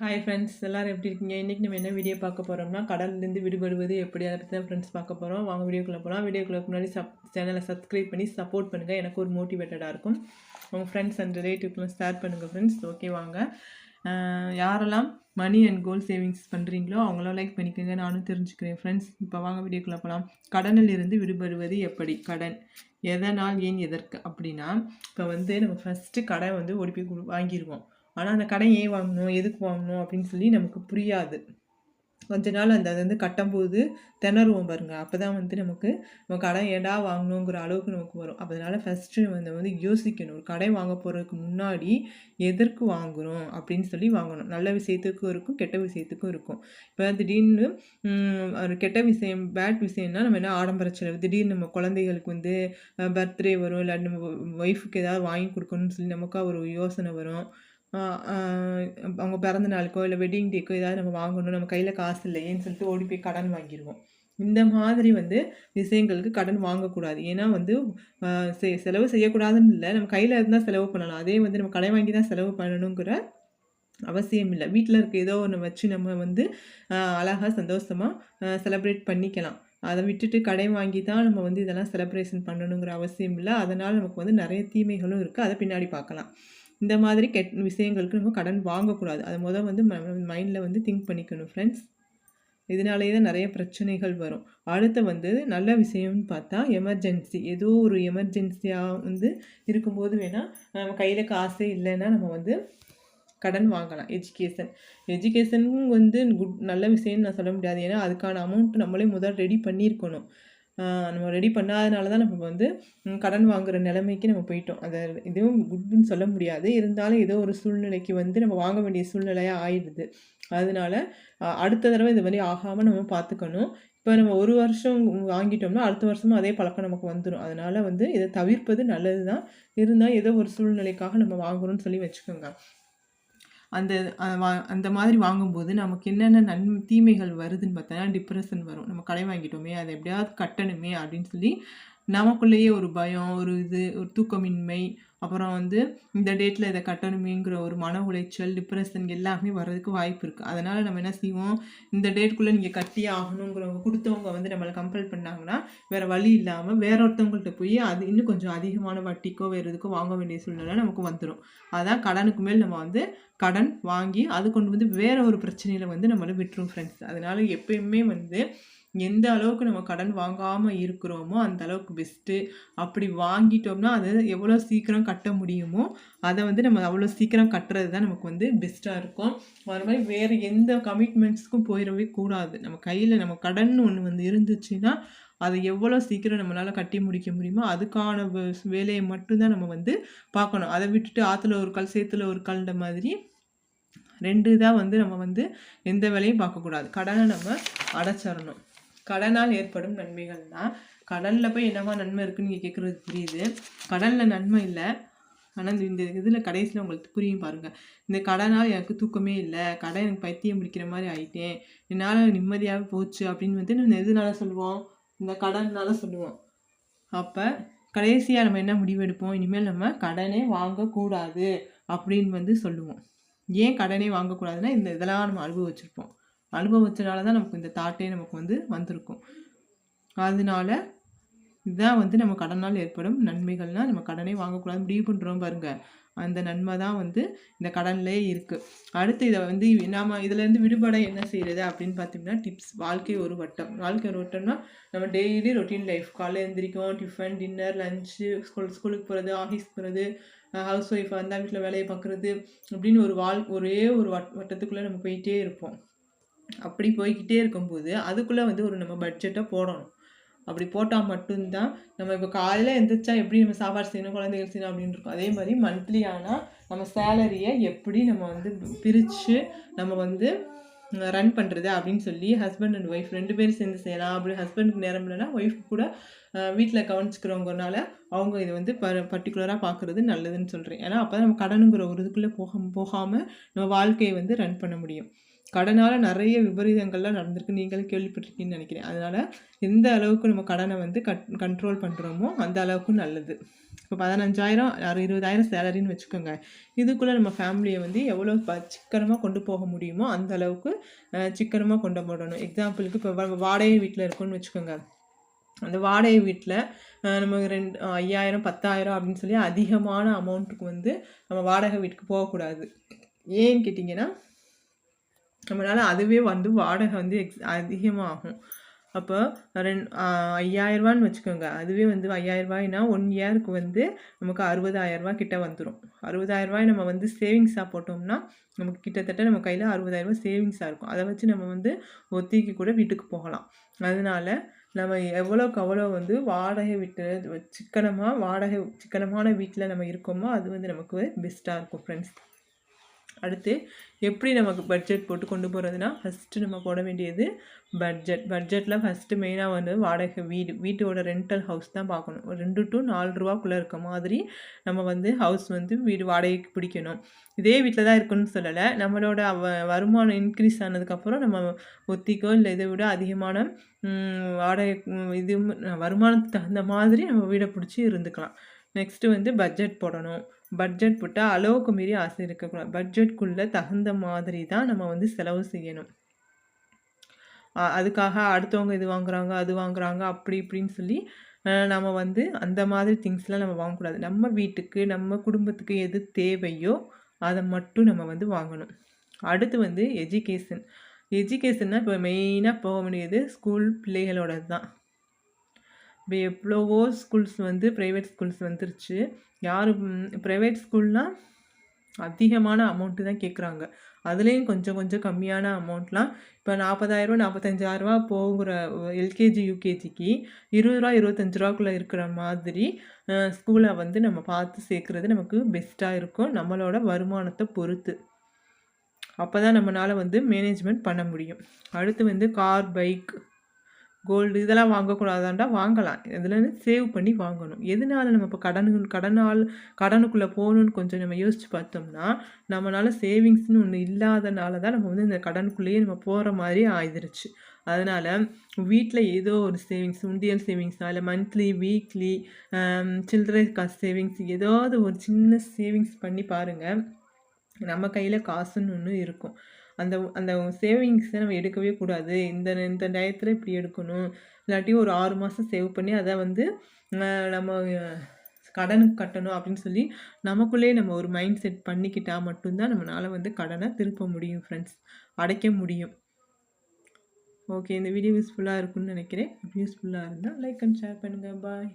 Hi friends, எல்லாரும் எப்படி இருக்கீங்க? இன்றைக்கி நம்ம என்ன வீடியோ பார்க்க போகிறோம்னா, கடல்லேருந்து விடுபடுவது எப்படி, அதை பற்றி தான் ஃப்ரெண்ட்ஸ் பார்க்க போகிறோம். வாங்க வீடியோக்குள்ளே போகலாம். வீடியோக்குள்ளே முன்னாடி சேனலை சப்ஸ்கிரைப் பண்ணி சப்போர்ட் பண்ணுங்கள். எனக்கு ஒரு மோட்டிவேட்டடாக இருக்கும். உங்கள் ஃப்ரெண்ட்ஸ் அண்ட் ரிலேட்டிவ்க்குலாம் ஷேர் பண்ணுங்கள் ஃப்ரெண்ட்ஸ். ஓகே வாங்க. யாரெல்லாம் மணி அண்ட் கோல் சேவிங்ஸ் பண்ணுறீங்களோ அவங்களாம் லைக் பண்ணிக்கோங்க. நானும் தெரிஞ்சுக்கிறேன் ஃப்ரெண்ட்ஸ். இப்போ வாங்க வீடியோக்குள்ளே போகலாம். கடனில் இருந்து விடுபடுவது எப்படி? கடன் எதனால், ஏன், எதற்கு அப்படின்னா, இப்போ வந்து நம்ம ஃபஸ்ட்டு கடன் வந்து ஓடி போய் வாங்கிடுவோம். ஆனால் அந்த கடன் ஏன் வாங்கணும், எதுக்கு வாங்கணும் அப்படின்னு சொல்லி நமக்கு புரியாது. கொஞ்ச நாள் அது வந்து கட்டும்போது திணறுவோம் பாருங்க. அப்போ தான் வந்து நமக்கு நம்ம கடன் ஏடா வாங்கணுங்கிற அளவுக்கு நமக்கு வரும். அதனால் ஃபஸ்ட்டு வந்து யோசிக்கணும். ஒரு கடன் வாங்க போகிறதுக்கு முன்னாடி எதற்கு வாங்குகிறோம் அப்படின்னு சொல்லி வாங்கணும். நல்ல விஷயத்துக்கும் இருக்கும், கெட்ட விஷயத்துக்கும் இருக்கும். இப்போ திடீர்னு ஒரு கெட்ட விஷயம், பேட் விஷயம்னா நம்ம என்ன ஆடம்பர செலவு, திடீர்னு நம்ம குழந்தைகளுக்கு வந்து பர்த்டே வரும், இல்லை நம்ம ஒய்ஃபுக்கு ஏதாவது வாங்கி கொடுக்கணும்னு சொல்லி நமக்கா ஒரு யோசனை வரும். அவங்க பிறந்த நாளுக்கோ இல்லை வெட்டிங் டேக்கோ ஏதாவது நம்ம வாங்கணும், நம்ம கையில் காசு இல்லையேன்னு சொல்லிட்டு ஓடி போய் கடன் வாங்கிடுவோம். இந்த மாதிரி வந்து விஷயங்களுக்கு கடன் வாங்கக்கூடாது. ஏன்னா வந்து செலவு செய்யக்கூடாதுன்னு இல்லை, நம்ம கையில் இருந்தால் செலவு பண்ணலாம். அதே வந்து நம்ம கடன் வாங்கி தான் செலவு பண்ணணுங்கிற அவசியம் இல்லை. வீட்டில் இருக்க ஏதோ ஒன்று வச்சு நம்ம வந்து அழகாக சந்தோஷமாக செலிப்ரேட் பண்ணிக்கலாம். அதை விட்டுட்டு கடன் வாங்கி தான் நம்ம வந்து இதெல்லாம் செலிப்ரேஷன் பண்ணணுங்கிற அவசியம் இல்லை. அதனால் நமக்கு வந்து நிறைய தீமைகளும் இருக்குது. அதை பின்னாடி பார்க்கலாம். இந்த மாதிரி விஷயங்களுக்கு நம்ம கடன் வாங்கக்கூடாது. அதை வந்து மைண்டில் வந்து திங்க் பண்ணிக்கணும் ஃப்ரெண்ட்ஸ். இதனாலேயே தான் நிறைய பிரச்சனைகள் வரும். அடுத்து வந்து நல்ல விஷயம்னு பார்த்தா, எமர்ஜென்சி, ஏதோ ஒரு எமர்ஜென்சியாக வந்து இருக்கும்போது வேணால் நம்ம கையில் காசே இல்லைன்னா நம்ம வந்து கடன் வாங்கலாம். எஜுகேஷனும் வந்து நல்ல விஷயம்னு நான் சொல்ல முடியாது. ஏன்னா அதுக்கான அமௌண்ட் நம்மளே முதல் ரெடி பண்ணியிருக்கணும். நம்ம ரெடி பண்ணாதனால தான் நம்ம வந்து கடன் வாங்குகிற நிலைமைக்கு நம்ம போயிட்டோம். அதை இதுவும் குட்னு சொல்ல முடியாது. இருந்தாலும் ஏதோ ஒரு சூழ்நிலைக்கு வந்து நம்ம வாங்க வேண்டிய சூழ்நிலையாக ஆயிடுது. அதனால அடுத்த தடவை இது மாதிரி ஆகாமல் நம்ம பார்த்துக்கணும். இப்போ நம்ம ஒரு வருஷம் வாங்கிட்டோம்னா அடுத்த வருஷமும் அதே பழக்கம் நமக்கு வந்துடும். அதனால் வந்து இதை தவிர்ப்பது நல்லது தான். இருந்தால் ஏதோ ஒரு சூழ்நிலைக்காக நம்ம வாங்குகிறோம்னு சொல்லி வச்சுக்கோங்க. அந்த மாதிரி வாங்கும்போது நமக்கு என்னென்ன தீமைகள் வருதுன்னு பார்த்தோன்னா, டிப்ரெஷன் வரும். நம்ம கடன் வாங்கிட்டோமே, அதை எப்படியாவது கட்டணுமே அப்படின்னு சொல்லி நமக்குள்ளேயே ஒரு பயம், ஒரு தூக்கமின்மை, அப்புறம் வந்து இந்த டேட்டில் இதை கட்டணுமேங்கிற ஒரு மன உளைச்சல், டிப்ரெஷன் எல்லாமே வர்றதுக்கு வாய்ப்பு இருக்குது. அதனால் நம்ம என்ன செய்வோம், இந்த டேட்டுக்குள்ளே நீங்கள் கட்டியே ஆகணுங்கிறவங்க கொடுத்தவங்க வந்து நம்மளை கம்பல் பண்ணாங்கன்னா, வேறு வழி இல்லாமல் வேற ஒருத்தவங்கள்ட்ட போய் அது இன்னும் கொஞ்சம் அதிகமான வட்டிக்கோ வேறு எதுக்கோ வாங்க வேண்டிய சூழ்நிலை நமக்கு வந்துடும். அதான் கடனுக்கு மேல் நம்ம வந்து கடன் வாங்கி அது கொண்டு வந்து வேறு ஒரு பிரச்சனையில் வந்து நம்மளை விட்டுரும் ஃப்ரெண்ட்ஸ். அதனால் எப்பயுமே வந்து எந்த அளவுக்கு நம்ம கடன் வாங்காமல் இருக்கிறோமோ அந்த அளவுக்கு பெஸ்ட்டு. அப்படி வாங்கிட்டோம்னா அது எவ்வளோ சீக்கிரம் கட்ட முடியுமோ அதை வந்து நம்ம அவ்வளோ சீக்கிரம் கட்டுறது தான் நமக்கு வந்து பெஸ்ட்டாக இருக்கும். அது மாதிரி வேறு எந்த கமிட்மெண்ட்ஸ்க்கும் போயிடவே கூடாது. நம்ம கையில் நம்ம கடன் ஒன்று வந்து இருந்துச்சுன்னா அதை எவ்வளோ சீக்கிரம் நம்மளால் கட்டி முடிக்க முடியுமோ அதுக்கான வேலையை மட்டும்தான் நம்ம வந்து பார்க்கணும். அதை விட்டுட்டு ஆற்றுல ஒரு கல் சேத்துல ஒரு கல்ன்ற மாதிரி 2 தான் வந்து நம்ம வந்து எந்த வேலையும் பார்க்கக்கூடாது. கடனை நம்ம அடைச்சிடணும். கடனால் ஏற்படும் நன்மைகள்னா, கடனில் போய் என்னவா நன்மை இருக்குன்னு நீங்கள் கேட்குறது புரியுது. கடனில் நன்மை இல்லை, ஆனால் இந்த இதில் கடைசியில் உங்களுக்கு புரியும் பாருங்கள். இந்த கடனால் எனக்கு தூக்கமே இல்லை, கடன் எனக்கு பைத்தியம் பிடிக்கிற மாதிரி ஆகிட்டேன், என்னால் நிம்மதியாக போச்சு அப்படின்னு வந்து நம்ம எதுனால சொல்லுவோம், இந்த கடன்னால சொல்லுவோம். அப்போ கடைசியாக நம்ம என்ன முடிவெடுப்போம், இனிமேல் நம்ம கடனே வாங்கக்கூடாது அப்படின்னு வந்து சொல்லுவோம். ஏன் கடனே வாங்கக்கூடாதுன்னா, இதெல்லாம் நம்ம அனுபவிச்சிருப்போம். அனுபவிச்சனால தான் நமக்கு இந்த தாட்டே நமக்கு வந்து வந்திருக்கும். அதனால இதுதான் வந்து நம்ம கடனால் ஏற்படும் நன்மைகள்னால், நம்ம கடனே வாங்கக்கூடாது முடிவு பண்ணுறோம் பாருங்கள், அந்த நன்மை தான் வந்து இந்த கடன்லேயே இருக்குது. அடுத்து இதை வந்து நாம் இதுலேருந்து விடுபட என்ன செய்கிறது அப்படின்னு பார்த்தீங்கன்னா, டிப்ஸ். வாழ்க்கை ஒரு வட்டம்னா நம்ம டெய்லி ரொட்டீன் லைஃப், காலையில் எழுந்திரிக்கும், டிஃபன், டின்னர், லஞ்சு, ஸ்கூலுக்கு போகிறது, ஆஃபீஸ் போகிறது, ஹவுஸ் ஒய்ஃபாக இருந்தால் வீட்டில் வேலையை பார்க்குறது, அப்படின்னு ஒரே ஒரு வட்டத்துக்குள்ளே நம்ம போயிட்டே இருப்போம். அப்படி போய்கிட்டே இருக்கும்போது அதுக்குள்ளே வந்து ஒரு நம்ம பட்ஜெட்டை போடணும். அப்படி போட்டால் மட்டும்தான் நம்ம இப்போ காலையில் எழுந்திரிச்சா எப்படி நம்ம சாப்பாடு செய்யணும், குழந்தைகள் செய்யணும் அப்படின்னு இருக்கும். அதே மாதிரி மந்த்லி ஆனால் நம்ம சேலரியை எப்படி நம்ம வந்து பிரித்து நம்ம வந்து ரன் பண்ணுறது அப்படின்னு சொல்லி ஹஸ்பண்ட் அண்ட் ஒய்ஃப் 2 பேரும் சேர்ந்து செய்யலாம். அப்படி ஹஸ்பண்டுக்கு நேரம் இல்லைன்னா ஒய்ஃப் கூட வீட்டில் கவனிச்சுக்கிறவங்கனால அவங்க இதை வந்து பர்டிகுலராக பார்க்குறது நல்லதுன்னு சொல்கிறேன். ஏன்னா அப்போ தான் நம்ம கடனுங்கிற ஒரு இதுக்குள்ளே போகாமல் நம்ம வாழ்க்கையை வந்து ரன் பண்ண முடியும். கடனால் நிறைய விபரீதங்கள்லாம் நடந்திருக்கு, நீங்களும் கேள்விப்பட்டிருக்கீங்கன்னு நினைக்கிறேன். அதனால் எந்த அளவுக்கு நம்ம கடனை வந்து கண்ட்ரோல் பண்ணுறோமோ அந்த அளவுக்கு நல்லது. இப்போ 15,000 20,000 சேலரின்னு வச்சுக்கோங்க. இதுக்குள்ளே நம்ம ஃபேமிலியை வந்து எவ்வளோ சிக்கனமாக கொண்டு போக முடியுமோ அந்த அளவுக்கு சிக்கனமாக கொண்டு போடணும். எக்ஸாம்பிளுக்கு இப்போ வாடகை வீட்டில் இருக்கோன்னு வச்சுக்கோங்க. அந்த வாடகை வீட்டில் நம்ம 5,000 10,000 அப்படின்னு சொல்லி அதிகமான அமௌண்ட்டுக்கு வந்து நம்ம வாடகை வீட்டுக்கு போகக்கூடாது. ஏன்னு கேட்டிங்கன்னா நம்மளால் அதுவே வந்து வாடகை வந்து அதிகமாகும். அப்போ 5,000 வச்சுக்கோங்க. அதுவே வந்து 5,000 1 இயருக்கு வந்து நமக்கு 60,000 கிட்ட வந்துடும். 60,000 நம்ம வந்து சேவிங்ஸாக போட்டோம்னா நமக்கு கிட்டத்தட்ட நம்ம கையில் 60,000 சேவிங்ஸாக இருக்கும். அதை வச்சு நம்ம வந்து ஒத்திக்கு கூட வீட்டுக்கு போகலாம். அதனால நம்ம எவ்வளோக்கு அவ்வளோ வந்து வாடகை வீட்டு சிக்கனமான வீட்டில் நம்ம இருக்கோமோ அது வந்து நமக்கு பெஸ்ட்டாக இருக்கும் ஃப்ரெண்ட்ஸ். அடுத்து எப்படி நமக்கு பட்ஜெட் போட்டு கொண்டு போகிறதுனா, ஃபஸ்ட்டு நம்ம போட வேண்டியது பட்ஜெட்டில் ஃபஸ்ட்டு மெயினாக வந்து வாடகை வீட்டோட ரெண்டல் ஹவுஸ் தான் பார்க்கணும். ஒரு 2 to 4 ரூபாக்குள்ளே இருக்க மாதிரி நம்ம வந்து ஹவுஸ் வந்து வீடு வாடகைக்கு பிடிக்கணும். இதே வீட்டில் தான் இருக்குன்னு சொல்லலை. நம்மளோட வருமானம் இன்க்ரீஸ் ஆனதுக்கப்புறம் நம்ம ஒத்திக்கோ இல்லை இதை விட அதிகமான வாடகை இது வருமானத்துக்கு தகுந்த மாதிரி நம்ம வீடை பிடிச்சி இருந்துக்கலாம். நெக்ஸ்ட்டு வந்து பட்ஜெட் போடணும். பட்ஜெட் போட்டால் அளவுக்கு மீறி ஆசை இருக்கக்கூடாது. பட்ஜெட்குள்ளே தகுந்த மாதிரி தான் நம்ம வந்து செலவு செய்யணும். அதுக்காக அடுத்தவங்க இது வாங்குறாங்க அது வாங்குறாங்க அப்படி இப்படின்னு சொல்லி நம்ம வந்து அந்த மாதிரி திங்ஸ்லாம் நம்ம வாங்கக்கூடாது. நம்ம வீட்டுக்கு நம்ம குடும்பத்துக்கு எது தேவையோ அதை மட்டும் நம்ம வந்து வாங்கணும். அடுத்து வந்து எஜுகேஷன்னா இப்போ மெயினாக போக வேண்டியது ஸ்கூல் பிள்ளைகளோட தான். இப்போ எவ்வளவோ ஸ்கூல்ஸ் வந்து ப்ரைவேட் ஸ்கூல்ஸ் வந்துருச்சு. யாரும் ப்ரைவேட் ஸ்கூல்னால் அதிகமான அமௌண்ட்டு தான் கேட்குறாங்க. அதுலேயும் கொஞ்சம் கொஞ்சம் கம்மியான அமௌண்ட்லாம் இப்போ 40,000 45,000 போகிற எல்கேஜி யூகேஜிக்கு 20 ரூபா 25 ரூபாக்குள்ளே இருக்கிற மாதிரி ஸ்கூலை வந்து நம்ம பார்த்து சேர்க்குறது நமக்கு பெஸ்ட்டாக இருக்கும். நம்மளோட வருமானத்தை பொறுத்து. அப்போ தான் நம்மளால் வந்து மேனேஜ்மெண்ட் பண்ண முடியும். அடுத்து வந்து கார் பைக் கோல்டு இதெல்லாம் வாங்கக்கூடாதாண்டா, வாங்கலாம். இதுலேருந்து சேவ் பண்ணி வாங்கணும். எதனால நம்ம இப்போ கடனுக்குள்ளே போகணுன்னு கொஞ்சம் நம்ம யோசித்து பார்த்தோம்னா, நம்மளால் சேவிங்ஸ்னு ஒன்று இல்லாதனால தான் நம்ம வந்து இந்த கடனுக்குள்ளேயே நம்ம போகிற மாதிரி ஆயிடுச்சு. அதனால் வீட்டில் ஏதோ ஒரு சேவிங்ஸ், உண்டியல் சேவிங்ஸா இல்லை மந்த்லி வீக்லி சில்ட்ரன் காசு சேவிங்ஸ் ஏதாவது ஒரு சின்ன சேவிங்ஸ் பண்ணி பாருங்கள். நம்ம கையில் காசுன்னு ஒன்று இருக்கும். அந்த அந்த சேவிங்ஸை நம்ம எடுக்கவே கூடாது. இந்த டயத்தில் இப்படி எடுக்கணும். இல்லாட்டி ஒரு 6 மாதம் சேவ் பண்ணி அதை வந்து நம்ம கடனுக்கு கட்டணும் அப்படின்னு சொல்லி நமக்குள்ளேயே நம்ம ஒரு மைண்ட் செட் பண்ணிக்கிட்டால் மட்டும்தான் நம்மளால் வந்து கடனை திருப்ப முடியும் ஃப்ரெண்ட்ஸ், அடைக்க முடியும். ஓகே, இந்த வீடியோ யூஸ்ஃபுல்லாக இருக்குன்னு நினைக்கிறேன். யூஸ்ஃபுல்லாக இருந்தால் லைக் அண்ட் ஷேர் பண்ணுங்கள். பாய்.